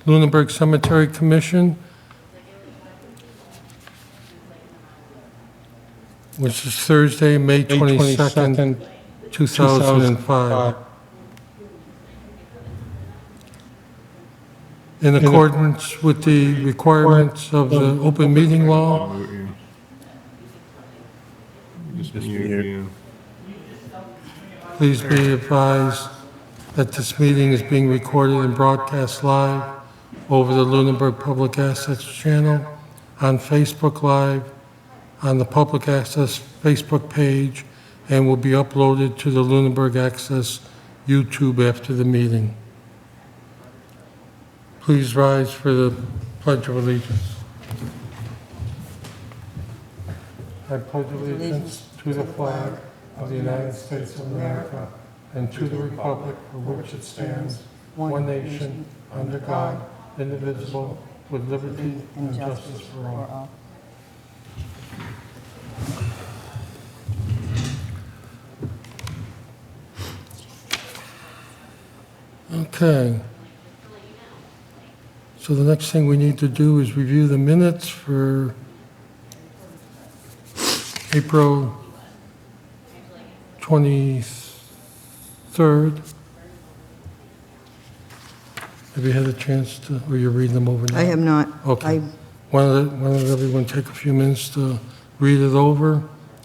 Lunenburg Cemetery Commission, which is Thursday, May 22nd, 2005. In accordance with the requirements of the open meeting law, please be advised that this meeting is being recorded and broadcast live over the Lunenburg Public Access Channel, on Facebook Live, on the Public Access Facebook page, and will be uploaded to the Lunenburg Access YouTube after the meeting. Please rise for the Pledge of Allegiance. I pledge allegiance to the flag of the United States of America and to the republic for which it stands, one nation, under God, indivisible, with liberty and justice for all. Okay. So the next thing we need to do is review the minutes for April 23rd. Have you had a chance to, or you're reading them over now? I have not. Okay. Why don't everyone take a few minutes to read it over,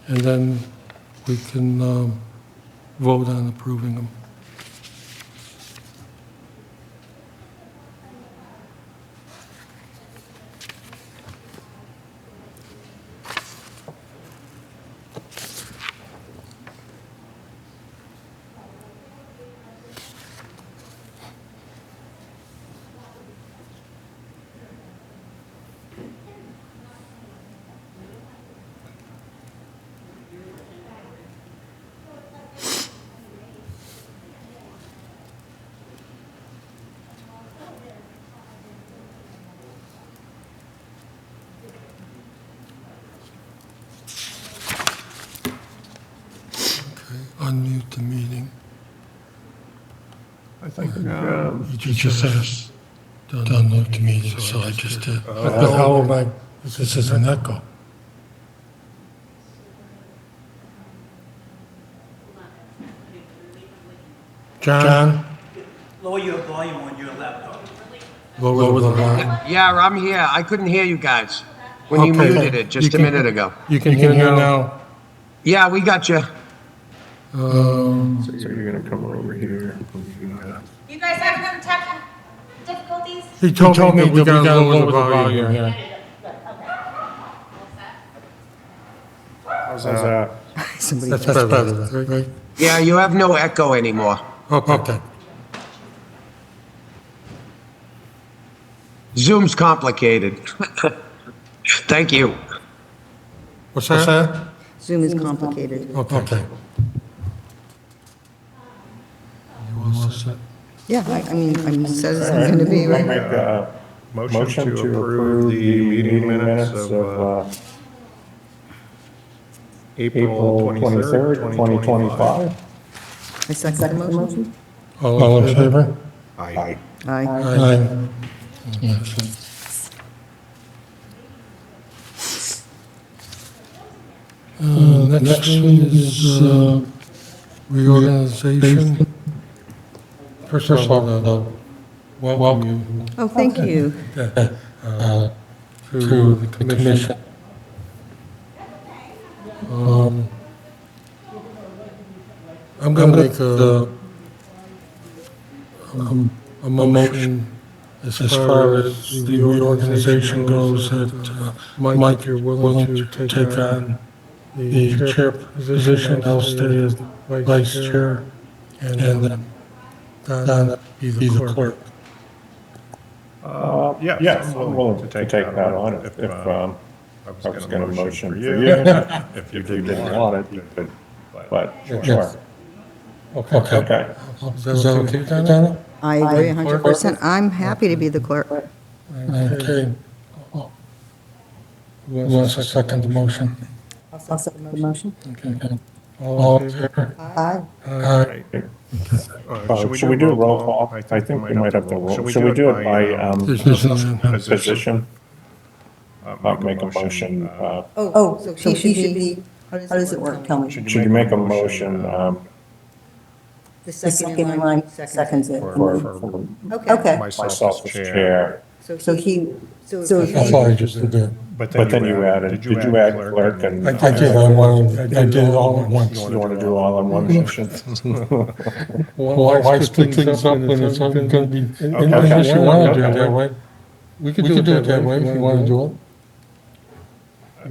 and then we can vote on approving them. Unmute the meeting. I think, You just asked to unmute the meeting, so I just did. But how am I, this is an echo. John? Lower your volume on your laptop. Lower the volume. Yeah, I'm here. I couldn't hear you guys when you Okay. muted it just You a can- minute ago. You can hear now? Yeah, we got you. so you're gonna come over here. You guys having some technical difficulties? He told me that we gotta lower the volume here. How's that? Somebody That's better, right? Yeah, you have no echo anymore. Okay. Zoom's complicated. Thank you. What's that? Zoom is complicated. Okay. You all set? Yeah, I mean, I'm set as I'm going to be, right? Make a motion to approve the meeting minutes of April 23rd, 2025. I second the motion. All in favor? Aye. Aye. Aye. Next one is reorganization. First of all, welcome you Oh, thank you. to the commission. I'm going to make a motion as far as the reorganization goes that Mike, you're willing to take on the chair position, I'll stay as vice chair, and then Donna be the clerk. Yes, I'm willing to take that on if I was gonna motion for you. If you didn't want it, but sure. Okay. Okay. Is that okay, Donna? I agree 100%. I'm happy to be the clerk. Okay. Who wants to second the motion? I'll second the motion. Okay. All in favor? Aye. Aye. Should we do a roll call? I think we might have to roll. Should we do it by position? Make a motion. Oh, so he should be, how does it work? Tell me. Should you make a motion The The second in line seconds it. for Okay. myself as chair? So he, That's all I just did. But then you added, did you add clerk and? I did, I did it all at once. You want to do all in one motion? Why split things up when it's only gonna be, unless you wanna do it that way? We could do it that way if you wanna do it. I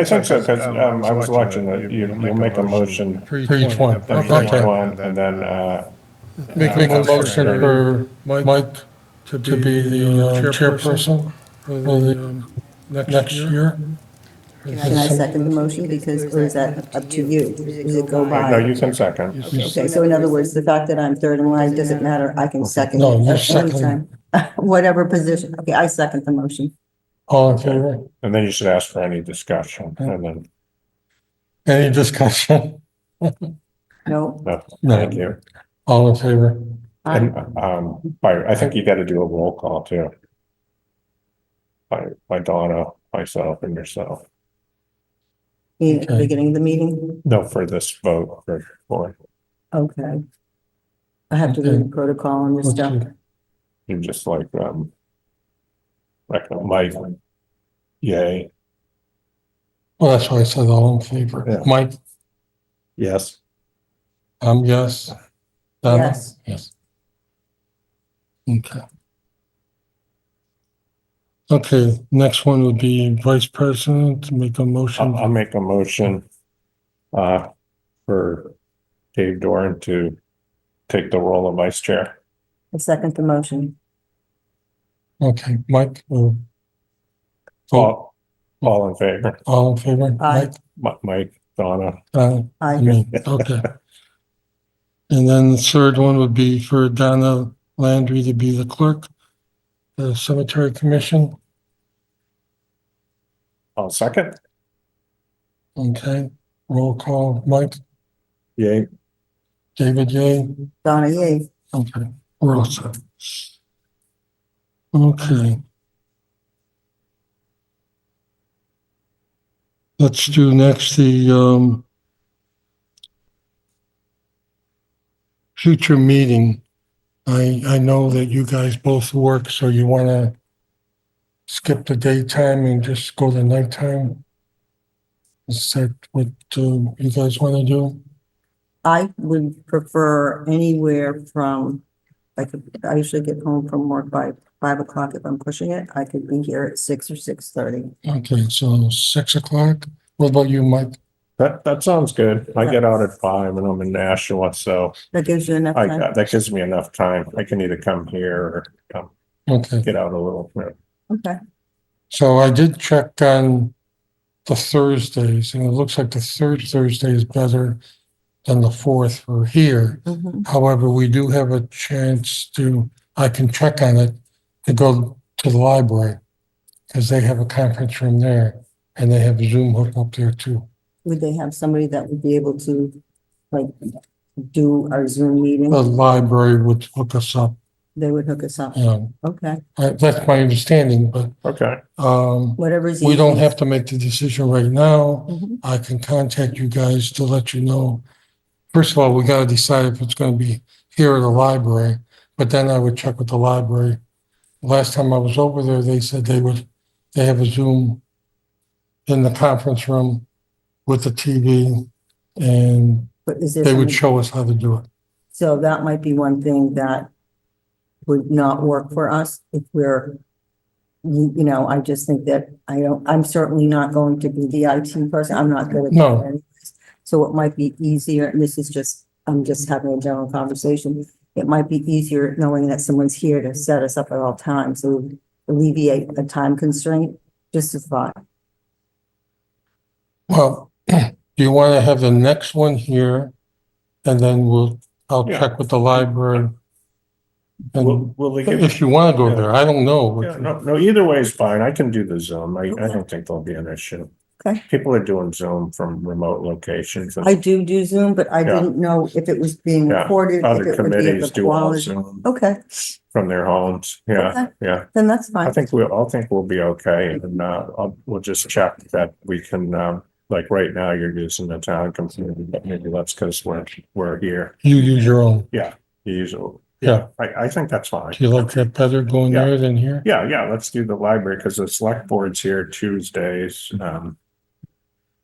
think so, because I was watching that you'll make a motion For each one. for each Okay. one, and then, Make a motion for Mike to be the chairperson for the next year. can I second the motion because, or is that up to you? Does it go no, by? you can second. Okay, so in other words, the fact that I'm third in line doesn't matter, I can second No, it you're at any second. time. Whatever position, okay, I second the motion. All in favor? And then you should ask for any discussion, and then, Any discussion? No, no, No. thank you. All in favor? And, I think you gotta do a roll call too. By Donna, myself, and yourself. at the beginning of the meeting, No, for this vote, for, okay. I have to read the protocol on this What's stuff. your- you just like Mike, yay, Well, that's why I said all in favor. Yeah. Mike, yes. yes. Donna? Yes. Yes. Okay. Okay, next one would be vice president to make a motion. I'll make a motion for Dave Doran to take the role of vice chair. I second the motion. Okay, Mike, All in favor, all in favor? Aye. Mike, Donna, I mean, okay. And then the third one would be for Donna Landry to be the clerk, the cemetery commission. I'll second, Okay, roll call, Mike, yay. David, yay. Donna, yay. Okay, we're all set. Okay. Let's do next the future meeting. I know that you guys both work, so you wanna skip the daytime and just go to nighttime? Is that what you guys wanna do? I would prefer anywhere from, like, I usually get home from work by 5 o'clock if I'm pushing it. I could be here at 6 or 6:30. Okay, so 6 o'clock. What about you, Mike? That sounds good. I get out at 5 and I'm in Nashua, so That gives you enough time? that gives me enough time. I can either come here or come Okay, get out a little bit. Okay, so I did check on the Thursdays, and it looks like the third Thursday is better than the fourth for here. mhm. However, we do have a chance to, I can check on it, to go to the library, because they have a conference room there, and they have a Zoom hook up there too. Would they have somebody that would be able to, like, do our Zoom meeting? The library would hook us up. They would hook us up. Okay, That's my understanding, but, Okay, whatever's. we don't easiest. have to make the decision right now. Mhm. I can contact you guys to let you know. First of all, we gotta decide if it's gonna be here at the library, but then I would check with the library. Last time I was over there, they said they have a Zoom in the conference room with the TV, and But is there they would some- show us how to do it. So that might be one thing that would not work for us if we're, you know, I just think that I'm certainly not going to be the IT person. I'm not good at No. that anyways. So it might be easier, and this is just, I'm just having a general conversation. It might be easier knowing that someone's here to set us up at all times, so alleviate a time constraint, just a thought. Well, do you want to have the next one here? And then I'll Yeah. check with the library. And will they give? if you want to go Yeah. there, I don't know. Yeah, no, either way is fine. I can do the Zoom. I don't think there'll be an issue. Okay. People are doing Zoom from remote locations. I do Zoom, but I Yeah. didn't know if it was being Yeah. recorded, if Other it would be of committees the do all quality. Zoom Okay, from their homes. Yeah, Okay. yeah. then that's I fine. think we'll be okay, and we'll just check that we can. Like right now, you're using the town computer, but maybe that's because we're here. You use your own. Yeah, usually. Yeah. I think that's fine. Do you like that better going Yeah. there than here? Yeah, let's do the library because the select board's here Tuesdays.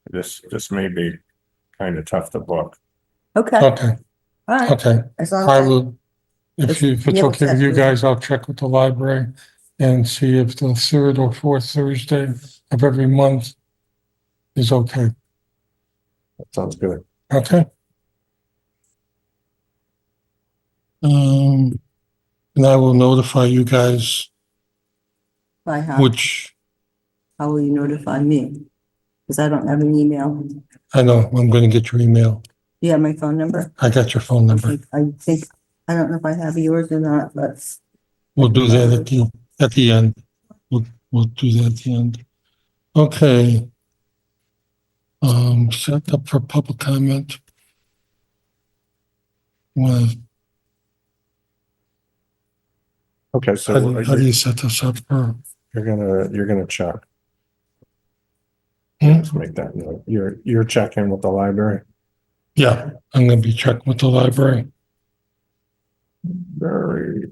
This may be kind of tough to book. Okay, Okay, all right. okay. As long I as will, if it's Yeah, okay with you exactly. guys, I'll check with the library and see if the third or fourth Thursday of every month is okay. That sounds good. Okay? And I will notify you guys by how will you notify me? Because I don't have an email. I know, I'm gonna get your email. Do you have my phone number? I got your phone number. I think, I don't know if I have yours or not, but We'll do that at the end. We'll do that at the end. Okay. Set up for public comment. Well, Okay, so how do you set this up for? you're gonna check. Hmm? Let's make that note. You're checking with the library. Yeah, I'm gonna be checking with the library. Very.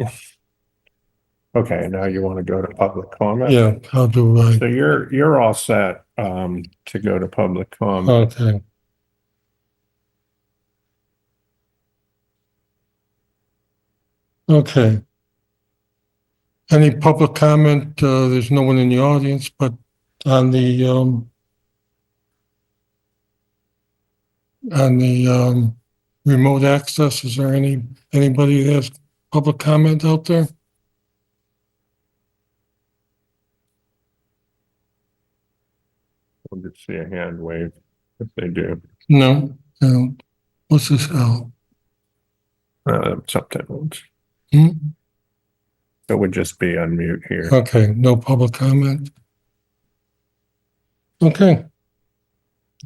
Okay, now you want to go to public comment? Yeah, how do I? So you're all set to go to public comment. Okay. Okay. Any public comment? There's no one in the audience, but on the remote access, is there anybody that has public comment out there? We'll just see a hand wave if they do. No. No. What's this? Oh. Sometimes Hmm? it would just be unmute here. Okay, no public comment. Okay.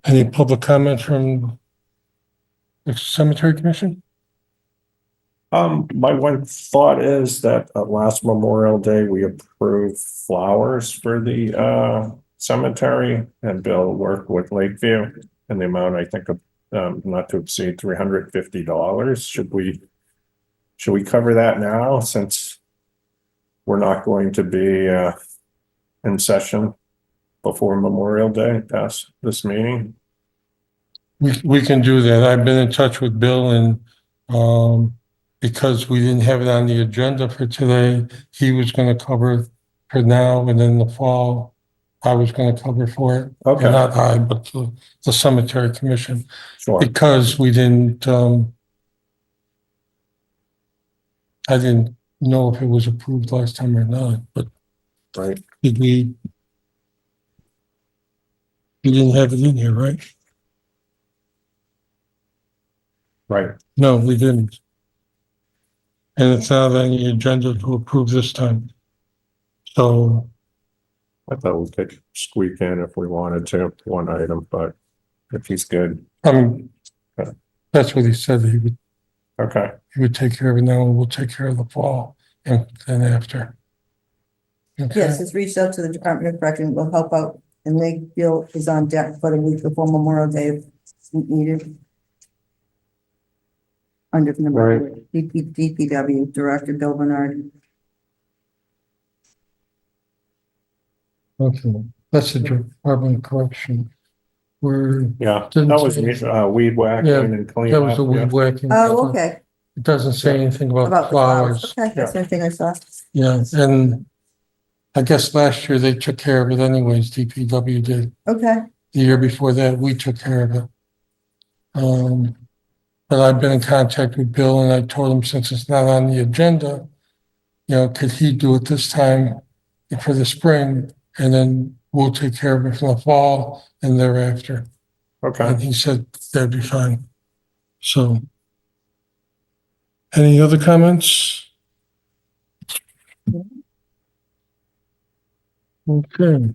Any public comment from the Cemetery Commission? My one thought is that last Memorial Day, we approved flowers for the cemetery, and Bill worked with Lakeview in the amount, I think, of not to exceed $350. Should we cover that now, since we're not going to be in session before Memorial Day past this meeting? We can do that. I've been in touch with Bill, and because we didn't have it on the agenda for today, he was gonna cover for now, and then in the fall, I was gonna cover for it. Okay. And not I, but the Cemetery Commission, Sure. because we didn't, I didn't know if it was approved last time or not, but Right. did we? We didn't have it in here, right? Right. No, we didn't. And it's not on the agenda to approve this time. So, I thought we could squeak in if we wanted to, one item, but if he's good, that's what he said, okay. he would take care of it now, and we'll take care of the fall and then after. Okay. yes, it's reached out to the Department of Corrections, will help out, and Lakeville is on deck for the week before Memorial Day if needed. Under the number DPW Director Bill Bernard. Okay, that's the Department of Correction. We're, Yeah, Didn't that was say- weed whacking Yeah, and cleanup. that was the yeah. weed whacking. Oh, okay, It doesn't say anything about about the flowers, flowers. okay, that's the only thing I saw. Yeah, and I guess last year they took care of it anyways, DPW did. Okay, The year before that, we took care of it. But I've been in contact with Bill, and I told him, since it's not on the agenda, could he do it this time for the spring, and then we'll take care of it for the fall and thereafter. Okay, And he said that'd be fine. So, any other comments? Okay.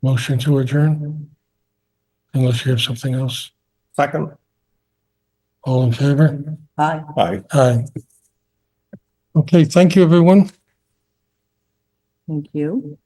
Motion to adjourn? Unless you have something else. Second, All in favor? Hi. aye. Aye. Okay, thank you, everyone. Thank you.